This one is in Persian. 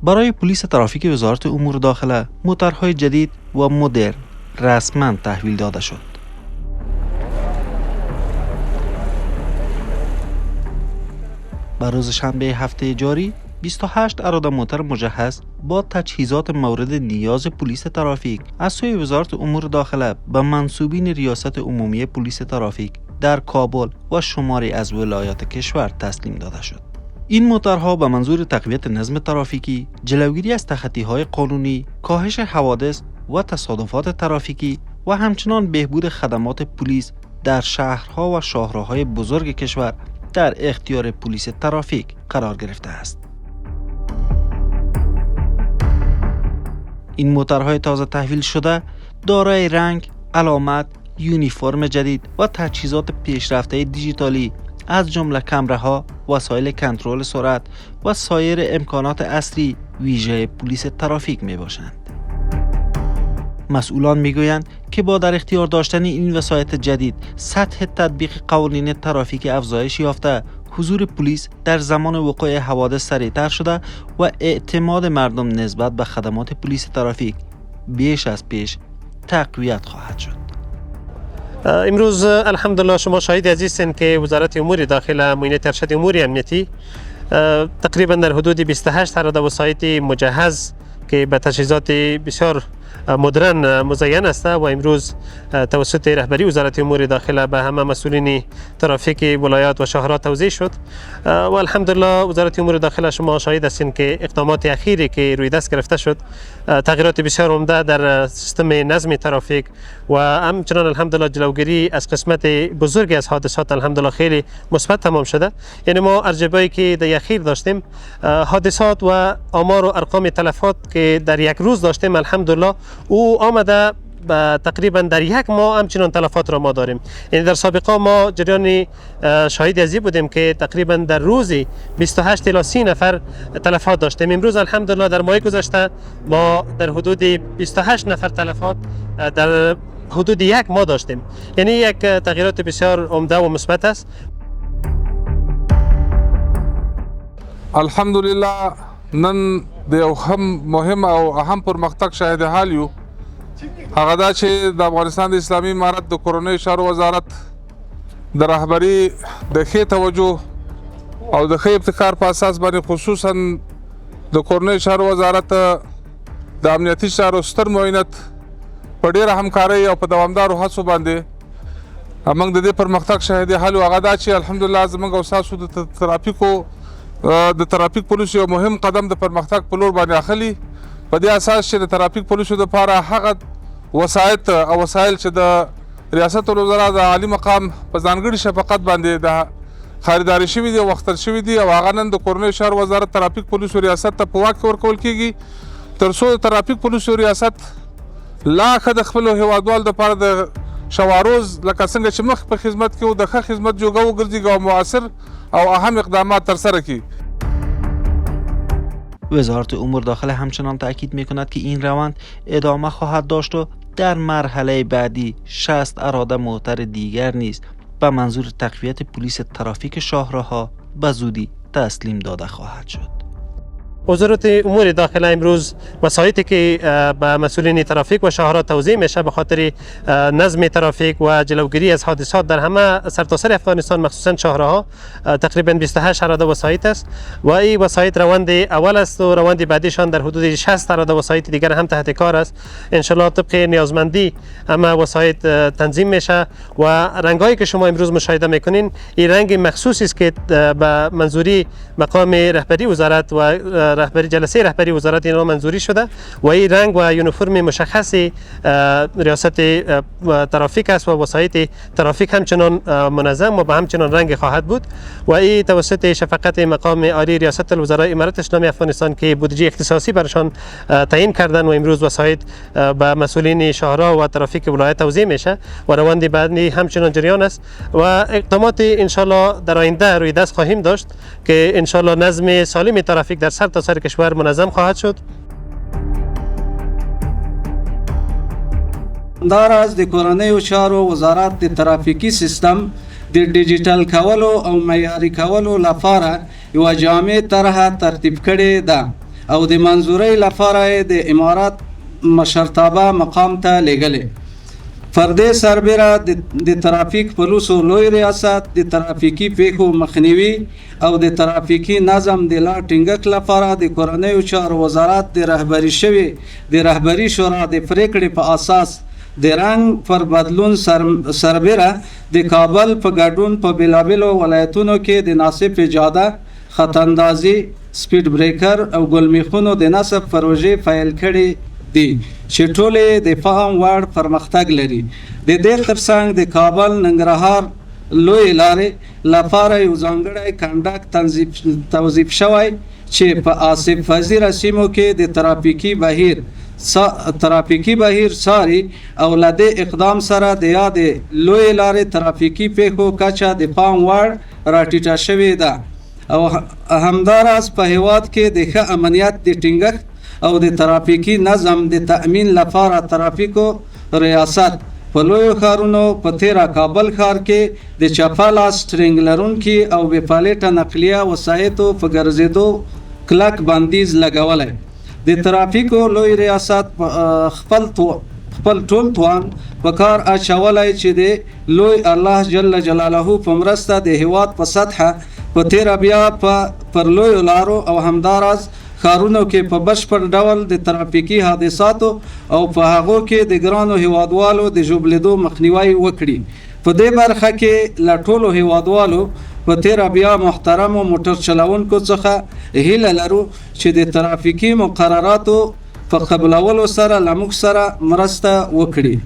برای پلیس ترافیک وزارت امور داخله موترهای جدید و مدرن رسما تحویل داده شد. بر روز شنبه هفته جاری 28 اراده موتر مجهز با تجهیزات مورد نیاز پلیس ترافیک از سوی وزارت امور داخله به منصوبین ریاست عمومی پلیس ترافیک در کابل و شماری از ولایات کشور تسلیم داده شد. این موترها به منظور تقویت نظم ترافیکی، جلوگیری از تخطی‌های قانونی، کاهش حوادث و تصادفات ترافیکی و همچنان بهبود خدمات پلیس در شهرها و شاهراهای بزرگ کشور در اختیار پلیس ترافیک قرار گرفته است. این موترهای تازه تحویل شده دارای رنگ، علامت، یونیفرم جدید و تجهیزات پیشرفته دیجیتالی از جمله کامراها، وسایل کنترل سرعت و سایر امکانات اصلی ویژه پلیس ترافیک می باشند. مسئولان می گویند که با در اختیار داشتن این وسایط جدید سطح تطبیق قوانین ترافیک افزایش یافته، حضور پلیس در زمان وقوع حوادث سریعتر شده و اعتماد مردم نسبت به خدمات پلیس ترافیک بیش از پیش تقویت خواهد شد. امروز الحمدلله شما شاهد عزیزین که وزارت امور داخله معاونیت ارشد امور امنیتی تقریبا در حدود 28 اراده وسایط مجهز که به تجهیزات بسیار مدرن مزین است و امروز توسط رهبری وزارت امور داخله به همه مسئولین ترافیک ولایات و شهرها توزیع شد و الحمدلله وزارت امور داخله شما شاهد هستین که اقدامات اخیری که روی دست گرفته شد تغییرات بسیار عمده در سیستم نظم ترافیک و همچنان الحمدلله جلوگیری از قسمت بزرگی از حادثات الحمدلله خیلی مثبت تمام شده. یعنی ما ارجبایی که در اخیر داشتیم حادثات و آمار و ارقام تلفات که در یک روز داشتیم الحمدلله او آمده تقریبا در یک ماه همچنان تلفات را ما داریم. یعنی در سابقه ما جریان شاهد ازی بودیم که تقریبا در روزی 28 الی 30 نفر تلفات داشتیم. امروز الحمدلله در ماه گذشته ما در حدود 28 نفر تلفات در حدود یک ماه داشتیم. یعنی یک تغییرات بسیار عمده و مثبت است. الحمدلله نن د یو هم مهم او اهم پرمختګ شاهد حال یو. هغه دا چې د افغانستان د اسلامي امارت د کورنیو چارو وزارت د رهبري د ښې توجه او د ښه ابتکار په اساس باندې خصوصا د کورنیو چارو وزارت د امنیتي چارو ستر معاونیت په ډېره همکارۍ او په دوامدارو هڅو باندې موږ د دې پرمختګ شاهد حال یو. هغه دا چې الحمدلله زموږ او ستاسو د ترافیک پولیسو یو مهم قدم د پرمختګ په لور باندې اخلي. په دې اساس چې د ترافیک پولیسو دپاره هغه وسایط او وسایل چې د ریاست الوزرا د عالي مقام په ځانګړي شفقت باندې د خریداري شوي دي او اخیستل شوي دي او هغه نن د کورنیو چارو وزارت ترافیک پولیسو ریاست ته په واک کې ورکول کېږي تر څو د ترافیک پولیسو ریاست لا ښه د خپلو هیوادوالو دپاره د شواروز لکه څنګه چې مخکې په خدمت کې و د ښه خدمت جوګه وګرځېږي او مؤثر او اهم اقدامات ترسره کړي. وزارت امور داخله همچنان تأکید می‌کند که این روند ادامه خواهد داشت و در مرحله بعدی 60 اراده موتر دیگر نیز به منظور تقویت پلیس ترافیک شاهراها به زودی تسلیم داده خواهد شد. وزارت امور داخله امروز وسایطی که به مسئولین ترافیک و شهرها توزیع میشه به خاطر نظم ترافیک و جلوگیری از حادثات در همه سرتاسر افغانستان مخصوصا شهرها تقریبا 28 اراده وسایط است و این وسایط روند اول است و روند بعدیشان در حدود 60 اراده وسایط دیگر هم تحت کار است. ان شاء الله طبق نیازمندی همه وسایط تنظیم میشه و رنگایی که شما امروز مشاهده میکنین این رنگ مخصوصی است که به منظوری مقام رهبری وزارت و رهبری جلسه رهبری وزارت اینا منظوری شده و این رنگ و یونیفرم مشخصی ریاست ترافیک است و وسایط ترافیک همچنان منظم و به همچنان رنگ خواهد بود و این توسط شفقت مقام عالی ریاست الوزراء امارت اسلامی افغانستان که بودجه اختصاصی برشان تعیین کردن و امروز وسایط به مسئولین شهرها و ترافیک ولایت توزیع میشه و روند بعدی همچنان جریان است و اقدامات ان شاء الله در آینده روی دست خواهیم داشت که ان شاء الله نظم سالم ترافیک در سرتاسر کشور منظم خواهد شد. همداراز د کورنیو چارو وزارت د ترافیکي سیستم د ډیجیټل کولو او معیاري کولو لپاره یوه جامع طرحه ترتیب کړې ده او د منظورۍ لپاره د امارات مشرتابه مقام ته لیږلې. پر دې سربیره د ترافیک پولیسو لوی ریاست د ترافیکي پیښو مخنیوي او د ترافیکي نظم د لا ټینګښت لپاره د کورنیو چارو وزارت د رهبري شوي د رهبري شورا د پریکړې په اساس د رنګ پر بدلون سربیره د کابل په ګډون په بیلابیلو ولایتونو کې د ناصف جاده، خطاندازي، سپیډ بریکر او ګلمیخونو د نصب پروژې پیل کړي دي چې ټولې د فهم وړ پرمختګ لري. د دې ترڅنګ د کابل ننګرهار لوی لارې لپاره یو ځانګړی کنډک توظیف شوی چې په آسف پذیره سیمو کې د ترافیکي بهیر څاري او له دې اقدام سره د یادې لوی لارې ترافیکي پیښو کچه د پام وړ راټیټه شوې ده او همداراز په هیواد کې د ښه امنیت د ټینګښت او د ترافیکي نظم د تأمین لپاره ترافیکو ریاست په لویو ښارونو په تیره کابل ښار کې د چپه لاس ټرینګ لرونکي او بې پالیټه نقلیه وسایطو په ګرځېدو کلک بندیز لګولی. د ترافیکو لوی ریاست خپل ټول توان په کار اچولی چې د لوی الله جل جلاله په مرسته د هیواد په سطحه په تیره بیا پر لویو لارو او همداراز ښارونو کې په بشپړ ډول د ترافیکي حادثاتو او په هغو کې د ګرانو هیوادوالو د ژوبلېدو مخنیوی وکړي. په دې برخه کې له ټولو هیوادوالو په تیره بیا محترمو موټر چلونکو څخه هیله لرو چې د ترافیکي مقرراتو په قبلولو سره له موږ سره مرسته وکړي.